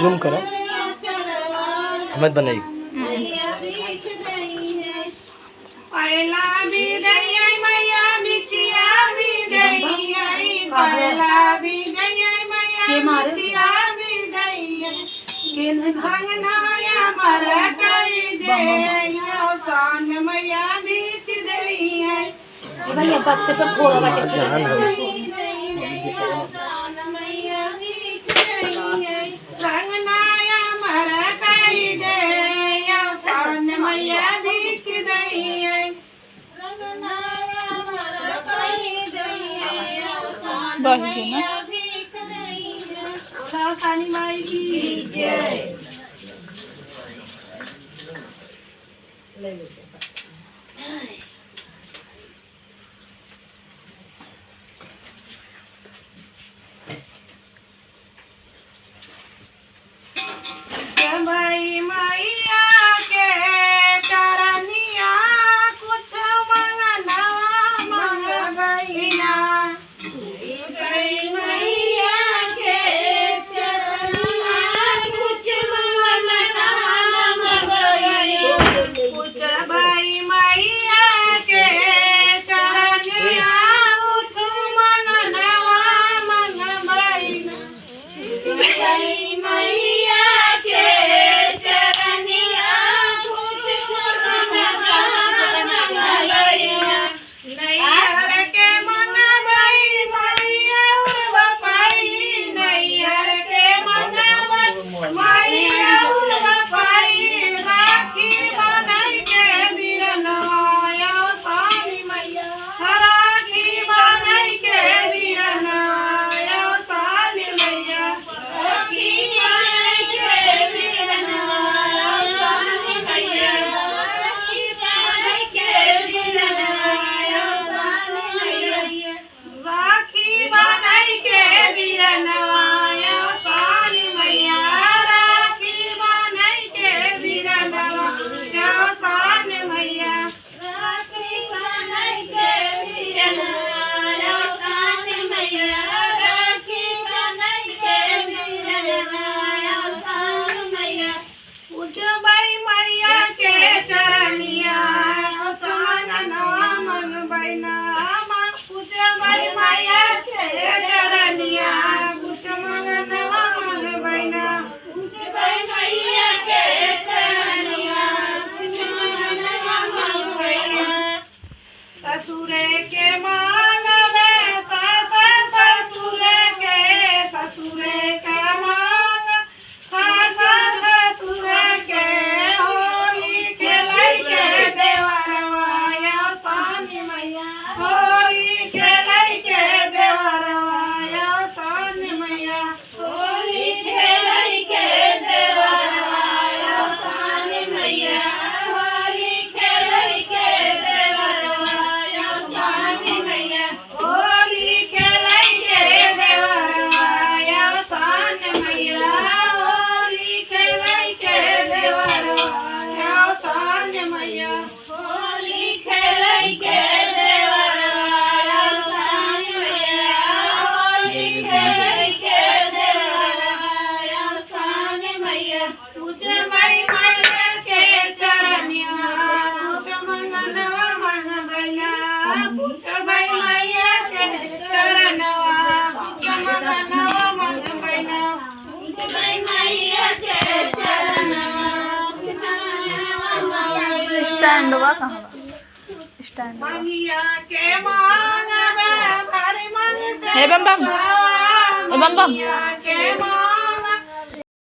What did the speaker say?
Zoom करा मत बनाई पहला भी गई मैया बिछिया भी गई पहला भी गई मैया बिछिया भी गई भंगनाया मर गई दे सान मैया बीत गई है भैया पग से पर थोड़ा बाटे रंगनाया मर गई दे सान मैया बीत गई है सानी माई की जय। भाई मैया के करनिया कुछ मंगना मंग गई ना गई मैया के चरनिया कुछ मंगना मंग गई कुछ भाई मैया के चरनिया कुछ मंगना मंग गई गई मैया ससुरे के मांगवे ससुरे के मांग ससुरे के होली खेलै के देवरवाया सानी मैया होली खेलै के देवरवाया सानी मैया होली खेलै के देवरवाया सानी मैया होली खेलै के देवरवाया सानी मैया होली खेलै के देवरवाया सानी मैया होली खेलै के देवरवाया सानी मैया होली खेलै के देवरवाया सानी मैया होली खेलै के देवरवाया सानी मैया तुझे माई मैया के चरनिया कुछ मंगनवा मंग गया कुछ भाई मैया के चरनवा कुछ मंगनवा मंग गया कुछ भाई मैया के चरनवा कुछ मंगनवा मंग गया स्टैंडवा कहां बा स्टैंड मंगिया के मांगवे भरी मन से हे बम बम हे बम बम मंगिया के मांग